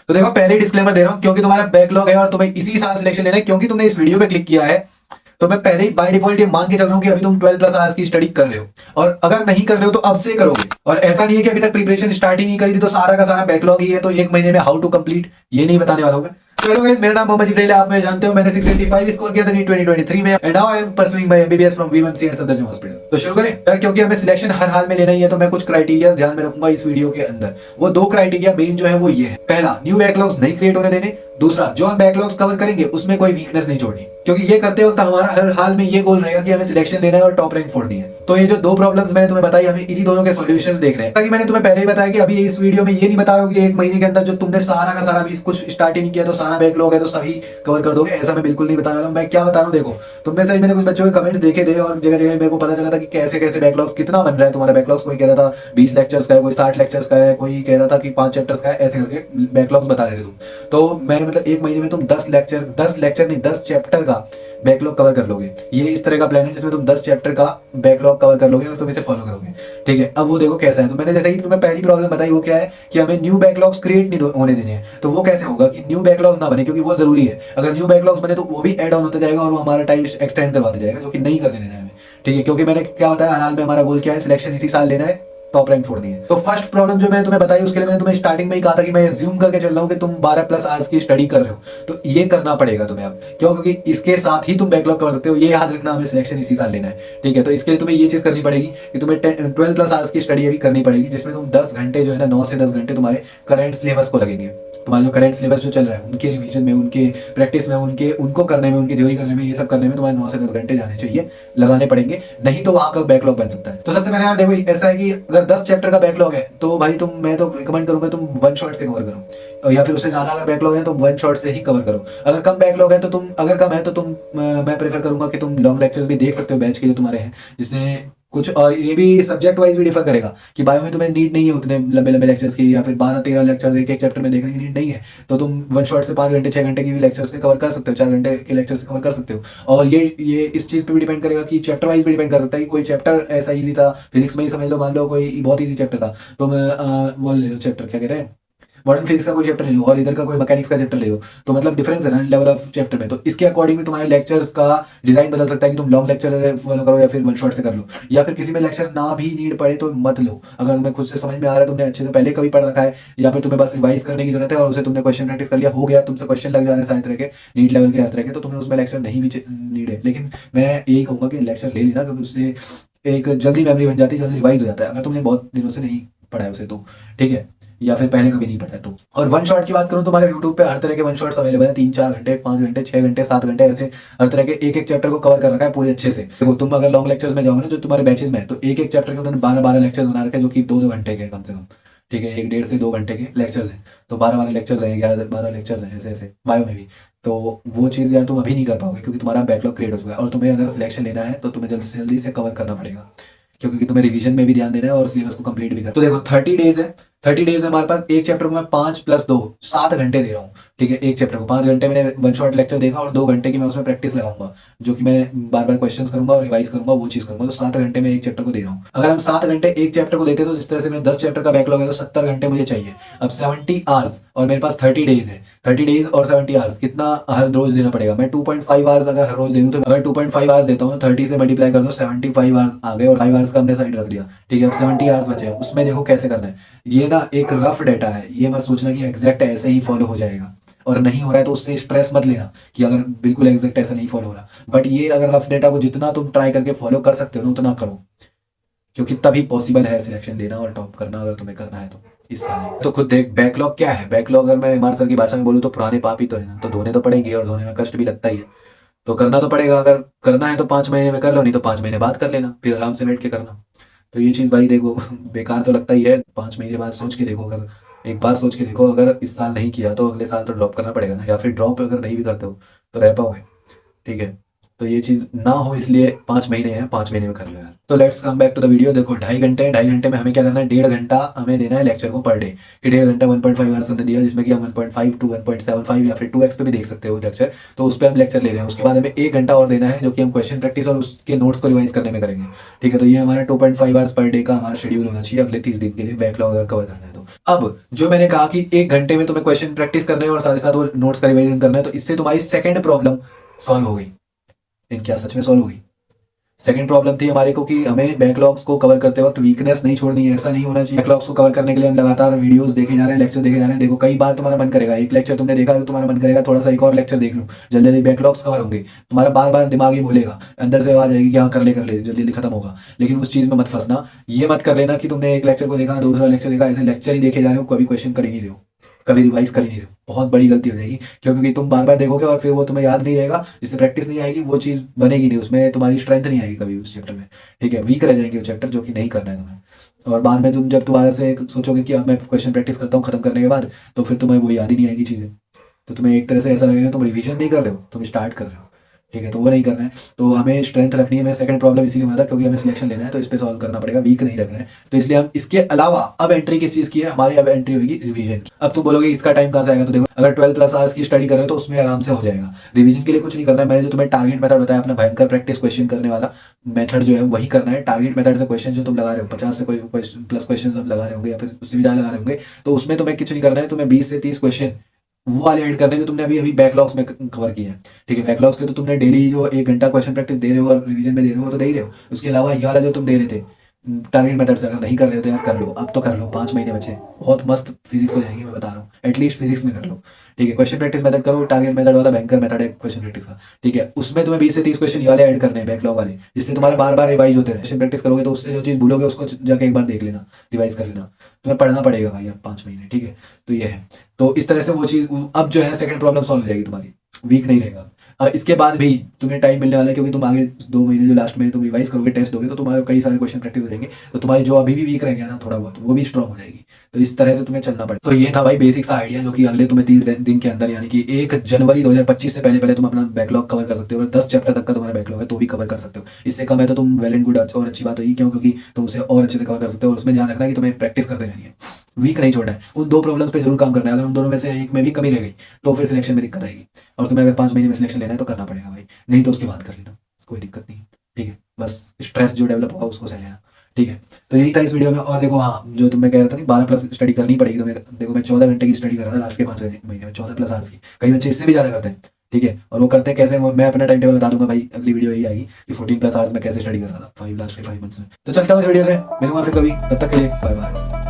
तो देखो पहले ही डिस्क्लेमर दे रहा हूँ, क्योंकि तुम्हारा बैकलॉग है और तुम्हें इसी साल सिलेक्शन लेना है, क्योंकि तुमने इस वीडियो पे क्लिक किया है, तो मैं पहले ही बाय डिफॉल्ट ये मान के चल रहा हूँ कि अभी तुम 12 प्लस आवर्स की स्टडी कर रहे हो, और अगर नहीं कर रहे हो तो अब से करोगे। और ऐसा नहीं है कि अभी तक प्रिपरेशन स्टार्ट ही नहीं करी थी तो सारा का सारा बैकलॉग ही है, तो एक महीने में हाउ टू कंप्लीट ये नहीं बताने वाला हूँ मैं। हेलो गाइस, मेरा नाम मोहम्मद जिब्राइल है, आप मुझे जानते हो। मैंने 685 स्कोर किया था नीट 2023 में, and now I am pursuing my MBBS from VMC and Safdarjung hospital. तो शुरू करें यार, क्योंकि हमें सिलेक्शन हर हाल में लेना ही है, तो मैं कुछ क्राइटेरिया ध्यान में रखूंगा इस वीडियो के अंदर। वो दो क्राइटेरिया मेन जो है वो ये है, पहला न्यू बैकलॉग्स नहीं क्रिएट होने देने, दूसरा जो हम बैकलॉग्स कवर करेंगे उसमें कोई वीकनेस नहीं छोड़नी, क्योंकि ये करते वक्त हमारा हर हाल में ये गोल रहेगा कि हमें सिलेक्शन लेना है और टॉप रैंक फोड़नी है। तो ये जो दो प्रॉब्लम्स मैंने तुम्हें बताई, हमें इन्हीं दोनों के सॉल्यूशंस देखने हैं। ताकि मैंने तुम्हें पहले ही बताया कि अभी इस वीडियो में ये नहीं बता रहा हूं कि एक महीने के अंदर जो तुमने सारा का सारा भी कुछ स्टार्ट ही नहीं किया तो सारा बैकलॉग है तो सभी कवर कर दोगे, ऐसा मैं बिल्कुल नहीं बताने वाला हूं। मैं क्या बता रहा हूं, देखो तुमने से मैंने कुछ बच्चों के कमेंट्स देखे थे और जगह जगह मेरे को पता चला था कि कैसे कैसे बैकलॉग्स कितना बन रहा है तुम्हारा बैकलॉग्स। कोई कह रहा था 20 लेक्चर्स का है, कोई 60 लेक्चर्स का है, कोई कह रहा था कि 5 चैप्टर्स का है, ऐसे करके बैकलॉग्स बता रहे थे तुम। तो मैं मतलब एक महीने में तुम 10 लेक्चर नहीं 10 चैप्टर का बैकलॉग कवर कर लोगे। ये इस तरह का प्लान है जिसमें तुम 10 चैप्टर का बैकलॉग कवर कर लोगे और तुम इसे फॉलो करोगे, ठीक है। अब वो देखो कैसा है। तो मैंने जैसे कि तुम्हें पहली प्रॉब्लम बताई वो क्या है कि हमें न्यू बैकलॉग्स क्रिएट नहीं होने देने हैं। तो वो कैसे होगा कि न्यू बैकलॉग्स ना बने, क्योंकि वो जरूरी है। अगर न्यू बैकलॉग्स बने तो वो भी ऐड ऑन होता जाएगा और वो हमारा टाइम एक्सटेंड करवाता जाएगा, जो कि नहीं करने देना है हमें, ठीक है। क्योंकि मैंने क्या बताया, हाल में हमारा गोल क्या है, सिलेक्शन इसी साल लेना है, टॉप रैंक फोड़नी है। तो फर्स्ट प्रॉब्लम जो मैंने तुम्हें बताई उसके लिए मैंने तुम्हें स्टार्टिंग में ही कहा था कि मैं एज्यूम करके चल रहा हूं कि तुम 12 प्लस आवर्स की स्टडी कर रहे हो, तो ये करना पड़ेगा तुम्हें अब। क्यों? क्योंकि इसके साथ ही तुम बैकलॉग कर सकते हो, ये याद रखना, हमें सिलेक्शन इसी साल लेना है, ठीक है। तो इसके लिए तुम्हें ये चीज करनी पड़ेगी कि तुम्हें 12 प्लस आवर्स की स्टडी अभी करनी पड़ेगी, जिसमें तुम 10 घंटे जो है ना, 9 से 10 घंटे तुम्हारे करंट सिलेबस को लगेंगे। तुम्हारा जो करंट सिलेबस जो चल रहा है उनके रिवीजन में, उनके प्रैक्टिस में, उनको करने में, उनकी थ्योरी करने में, ये सब करने में तुम्हारे 9 से 10 घंटे जाने चाहिए, लगाने पड़ेंगे, नहीं तो वहां का बैकलॉग बन सकता है। तो सबसे पहले यार देखो ऐसा है कि अगर 10 चैप्टर का बैकलॉग है तो भाई मैं तो रिकमेंड करूंगा तुम वन शॉट से कवर करो, या फिर उससे ज्यादा अगर बैकलॉग है तो वन शॉट से ही कवर करो। अगर कम बैकलॉग है तो तुम, अगर कम है तो तुम, मैं प्रेफर करूंगा कि तुम लॉन्ग लेक्चर्स भी देख सकते हो बैच के जो तुम्हारे हैं, जिससे कुछ, और ये भी सब्जेक्ट वाइज भी डिफर करेगा कि बायो में तुम्हें नीड नहीं है उतने लंबे लंबे लेक्चर्स की, या फिर 12-13 लेक्चर्स एक एक चैप्टर में देखने की नीड नहीं है, तो तुम वन शॉट से 5 घंटे 6 घंटे की भी लेक्चर्स से कवर कर सकते हो, 4 घंटे के लेक्चर्स से कवर कर सकते हो। और ये इस चीज पे भी डिपेंड करेगा कि चैप्टर वाइज भी डिपेंड कर सकता है कि कोई चैप्टर ऐसा ईजी था, फिजिक्स में ही समझ लो, मान लो कोई बहुत ईजी चैप्टर था, तो वो ले लो चैप्टर, क्या कहते हैं, मॉडर्न फिजिक्स का कोई चैप्टर ले लो, और इधर का कोई मैकेनिक्स का चैप्टर ले लो, तो मतलब डिफरेंस है ना लेवल ऑफ चैप्टर में। तो इसके अकॉर्डिंग में तुम्हारे लेक्चर्स का डिजाइन बदल सकता है कि तुम लॉन्ग लेक्चर फॉलो करो या फिर वन शॉट से कर लो, या फिर किसी में लेक्चर ना भी नीड पड़े तो मत लो। अगर तुम्हें खुद से समझ में आ रहा है, तुमने अच्छे से पहले कभी पढ़ रखा है, या फिर तुम्हें बस रिवाइज करने की जरूरत है और उसे तुमने क्वेश्चन प्रैक्टिस कर लिया, हो गया, तुमसे क्वेश्चन लग जा रहे हैं सारे तरह के, नीट लेवल के हर तरह के, तो तुम्हें उसमें लेक्चर नहीं भी नीड है। लेकिन मैं यही कहूंगा कि लेक्चर ले लेना, क्योंकि उससे एक जल्दी मेमोरी बन जाती है, जल्दी रिवाइज हो जाता है, अगर तुमने बहुत दिनों से नहीं पढ़ा है उसे तो, ठीक है, या फिर पहले कभी नहीं पढ़ा है तो। और वन शॉट की बात करूं तो हमारे यूट्यूब पे हर तरह के वन शॉट्स अवेलेबल है, 3-4 घंटे, 5 घंटे, 6 घंटे, 7 घंटे, ऐसे हर तरह के एक एक चैप्टर को कवर कर रखा है पूरे अच्छे से। देखो तुम अगर लॉन्ग लेक्चर्स में जाओगे ना, जो तुम्हारे बैचेस में है, तो एक एक चैप्टर के उन्होंने 12-12 लेक्चर्स बना रखे हैं, जो कि 2-2 घंटे के कम से कम, ठीक है, 1 डेढ़ से 2 घंटे के लेक्चर्स हैं, तो 12-12 लेक्चर्स हैं, 11-12 लेक्चर्स हैं, ऐसे ऐसे बायो में भी। तो वो चीज़ यार तुम अभी नहीं कर पाओगे, क्योंकि तुम्हारा बैकलॉग क्रिएट हो चुका है, और तुम्हें अगर सिलेक्शन लेना है तो तुम्हें जल्दी से जल्दी से कवर करना पड़ेगा, क्योंकि तुम्हें रिवीजन में भी ध्यान देना है और सिलेबस को कंप्लीट भी करना है। तो देखो 30 डेज है, 30 डेज में हमारे पास एक चैप्टर को मैं 5 + 2 7 घंटे दे रहा हूँ, ठीक है। एक चैप्टर को 5 घंटे मैंने वन शॉट लेक्चर देखा और 2 घंटे की मैं उसमें प्रैक्टिस लगाऊंगा, जो कि मैं बार बार क्वेश्चंस करूंगा और रिवाइज करूंगा, वो चीज करूंगा। तो 7 घंटे में एक चैप्टर को दे रहा हूँ। अगर हम 7 घंटे एक चैप्टर को देते तो जिस तरह से मेरे 10 चैप्टर का बैकलॉग है तो 70 घंटे मुझे चाहिए। अब 70 आवर्स और मेरे पास 30 डेज है, 30 डेज और 70 आवर्स कितना हर रोज देना पड़ेगा। मैं 2.5 आवर्स अगर हर रोज दे दूँ, तो अगर 2.5 आवर्स देता हूँ, 30 से मल्टीप्लाई कर दो, 75 आवर्स आ गए, और 5 आवर्स का हमने साइड रख दिया, ठीक है। अब 70 आवर्स बचे हैं, उसमें देखो कैसे करना है। ये ना एक रफ डेटा है, ये मत सोचना कि एग्जैक्ट ऐसे ही फॉलो हो जाएगा, और नहीं हो रहा है तो उससे स्ट्रेस मत लेना कि अगर बिल्कुल एग्जैक्ट ऐसा नहीं फॉलो हो रहा। बट ये अगर रफ डेटा को जितना तुम ट्राई करके फॉलो कर सकते हो ना, उतना करो, क्योंकि तभी पॉसिबल है सिलेक्शन लेना और टॉप करना, अगर तुम्हें करना है तो इस साल। तो खुद देख बैकलॉग क्या है। बैकलॉग अगर मैं एमआर सर की भाषा में बोलूँ तो पुराने पाप ही तो है ना, तो धोने तो पड़ेंगे, और धोने में कष्ट भी लगता ही है, तो करना तो पड़ेगा। अगर करना है तो 5 महीने में कर लो, नहीं तो 5 महीने बाद कर लेना, फिर आराम से बैठ के करना। तो ये चीज़ भाई देखो बेकार तो लगता ही है, 5 महीने बाद सोच के देखो, अगर एक बार सोच के देखो, अगर इस साल नहीं किया तो अगले साल तो ड्रॉप करना पड़ेगा ना, या फिर ड्रॉप अगर नहीं भी करते हो तो रह पाओगे, ठीक है। तो ये चीज़ ना हो इसलिए 5 महीने हैं, 5 महीने में कर लो यार। तो let's come back to the video. देखो 2.5 घंटे हैं, 2.5 घंटे में हमें क्या करना है, 1.5 घंटा हमें देना है लेक्चर को पर डे, कि 1.5 घंटा 1.5 आवर्स हमने दिया, जिसमें कि हम 1.5 to 1.75 या फिर 2x पे भी देख सकते हो लेक्चर, तो उस पर हम लेक्चर ले रहे हैं। उसके बाद हमें 1 घंटा और देना है, जो कि हम क्वेश्चन प्रैक्टिस और उसके नोट्स को रिवाइज करने में करेंगे, ठीक है। तो ये हमारा 2.5 आवर्स पर डे का हमारा शेड्यूल होना चाहिए अगले 30 दिन के लिए, बैकलॉग अगर कवर करना है तो। अब जो मैंने कहा कि 1 घंटे में तुम्हें क्वेश्चन प्रैक्टिस करना है और साथ ही साथ वो नोट्स का रिवीजन करना है, तो इससे तुम्हारी सेकंड प्रॉब्लम सॉल्व हो गई। लेकिन क्या सच में सॉल्व हो गई? सेकंड प्रॉब्लम थी हमारे को कि हमें बैकलॉग्स को कवर करते वक्त वीकनेस नहीं छोड़नी है, ऐसा नहीं होना चाहिए। बैकलॉग्स को कवर करने के लिए हम लगातार वीडियोस देखे जा रहे हैं, लेक्चर देखे जा रहे हैं। देखो कई बार तुम्हारा मन करेगा, एक लेक्चर तुमने देखा तो तुम्हारा मन करेगा थोड़ा सा एक और लेक्चर देख लूं, जल्दी जल्दी बैकलॉग्स कवर होंगे। तुम्हारा बार बार दिमाग ही बोलेगा, अंदर से आवाज आएगी कि हाँ कर ले जल्दी जल्दी खत्म होगा। लेकिन उस चीज में मत फंसना। ये मत कर लेना कि तुमने एक लेक्चर को देखा, दूसरा लेक्चर देखा, ऐसे लेक्चर ही देखे जा रहे हो, कभी क्वेश्चन कर ही नहीं रहे हो, कभी रिवाइज कर ही नहीं रहे हो। बहुत बड़ी गलती हो जाएगी, क्योंकि तुम बार बार देखोगे और फिर वो तुम्हें याद नहीं रहेगा, जिससे प्रैक्टिस नहीं आएगी, वो चीज़ बनेगी नहीं, उसमें तुम्हारी स्ट्रेंथ नहीं आएगी कभी उस चैप्टर में। ठीक है, वीक रह जाएंगे वो चैप्टर, जो कि नहीं करना है तुम्हें। और बाद में तुम जब दोबारा से सोचोगे कि अब मैं क्वेश्चन प्रैक्टिस करता हूँ खत्म करने के बाद, तो फिर तुम्हें वो याद ही नहीं आएगी चीज़ें। तो तुम्हें एक तरह से ऐसा लगेगा तुम रिवीजन नहीं कर रहे हो, तुम स्टार्ट कर रहे हो। ठीक है, तो वो नहीं करना है। तो हमें स्ट्रेंथ रखनी है। मैं सेकंड प्रॉब्लम इसीलिए बना था क्योंकि हमें सिलेक्शन लेना है, तो इस पे सॉल्व करना पड़ेगा, वीक नहीं रखना है। तो इसलिए हम इसके अलावा अब एंट्री किस चीज़ की है हमारी? अब एंट्री होगी रिवीजन की। अब तुम बोलोगे इसका टाइम कहाँ से आएगा? तो देखो, अगर 12+ आवर्स की स्टडी कर रहे हो तो उसमें आराम से हो जाएगा। रिवीजन के लिए कुछ नहीं करना है। मैंने जो तुम्हें टारगेट मेथड बताया, अपना भयंकर प्रैक्टिस क्वेश्चन करने वाला मेथड जो है वही करना है। टारगेट मेथड से क्वेश्चन जो तुम लगा रहे हो, 50 से कोई प्लस क्वेश्चन अब लगा रहे होंगे या फिर उससे भी ज़्यादा लगा रहे होंगे, तो उसमें तुम्हें कुछ नहीं करना है। तुम्हें 20 से 30 क्वेश्चन वो वाले ऐड करने जो तुमने अभी अभी बैकलॉग्स में कवर किए हैं। ठीक है, बैकलॉग्स के तो तुमने डेली जो 1 घंटा क्वेश्चन प्रैक्टिस दे रहे हो और रिवीजन में दे रहे हो वो तो दे ही रहे हो। उसके अलावा ये वाला जो तुम दे रहे थे टारगेट मेथड से, अगर नहीं कर रहे हो तो यार कर लो, अब तो कर लो। 5 महीने बचे, बहुत मस्त फिजिक्स हो जाएगी, मैं बता रहा हूँ। एटलीस्ट फिजिक्स में कर लो। ठीक है, क्वेश्चन प्रैक्टिस मेथड करो, टारगेट मेथड वाला भयंकर मेथड है क्वेश्चन प्रैक्टिस का। ठीक है, उसमें तुम्हें 20 से 30 क्वेश्चन ये वाले ऐड करने हैं बैकलॉग वाले, जिससे तुम्हारे बार बार रिवाइज होते रहे। क्वेश्चन प्रैक्टिस करोगे तो उससे जो चीज़ भूलोगे उसको जाके एक बार देख लेना, रिवाइज कर लेना। तुम्हें पढ़ना पड़ेगा भाई अब 5 महीने। ठीक है, तो ये है। तो इस तरह से वो चीज़ अब जो है सेकंड प्रॉब्लम सॉल्व हो जाएगी तुम्हारी, वीक नहीं रहेगा। इसके बाद भी तुम्हें टाइम मिलने वाला है, क्योंकि तुम आगे 2 महीने जो लास्ट में तुम रिवाइज करोगे, टेस्ट दोगे, तो तुम्हारे कई सारे क्वेश्चन प्रैक्टिस हो जाएंगे। तो तुम्हारी जो अभी भी वीक रहेंगे ना थोड़ा बहुत, वो भी स्ट्रॉन्ग हो जाएगी। तो इस तरह से तुम्हें चलना पड़ेगा। तो ये था भाई बेसिक सा आइडिया, जो कि अगले तुम्हें 3 दिन के अंदर, यानी कि 1 जनवरी 2025 से पहले पहले तुम अपना बैकलॉग कवर कर सकते हो। और 10 चैप्टर तक का तुम्हारा बैकलॉग है तो भी कवर कर सकते हो। इससे कम है तो तुम वेल एंड गुड, और अच्छी बात होगी, क्योंकि तुम उसे और अच्छे से कवर कर सकते हो। और उसमें ध्यान रखना कि तुम्हें प्रैक्टिस करते रहनी है, वीक नहीं छोड़ना है। उन 2 प्रॉब्लम्स पे जरूर काम करना है। अगर उन दोनों में से एक में भी कमी रह गई तो फिर सिलेक्शन में दिक्कत आएगी। और तुम्हें अगर 5 महीने में सिलेक्शन लेना है तो करना पड़ेगा भाई, नहीं तो उसके बाद कर लेना, कोई दिक्कत नहीं। ठीक है, बस स्ट्रेस जो डेवलप होगा उसको सह लेना। ठीक है, तो यही था इस वीडियो में। और देखो हाँ, जो तुम्हें कह रहा था नहीं 12+ स्टडी करनी पड़ेगी तुम्हें, देखो मैं 14 घंटे की स्टडी कर रहा था लास्ट के 5 महीने में, 14+ आवर्स की। कई बच्चे इससे भी ज़्यादा करते हैं। ठीक है, और वो करते हैं कैसे, मैं अपना टाइम टेबल बता दूंगा भाई, अगली वीडियो यही आएगी कि 14+ आवर्स में कैसे स्टडी कर रहा था लास्ट के 5 मंथ्स में। तो चलता हूँ इस वीडियो से, मिलूंगा फिर कभी, तब तक के लिए बाय बाय।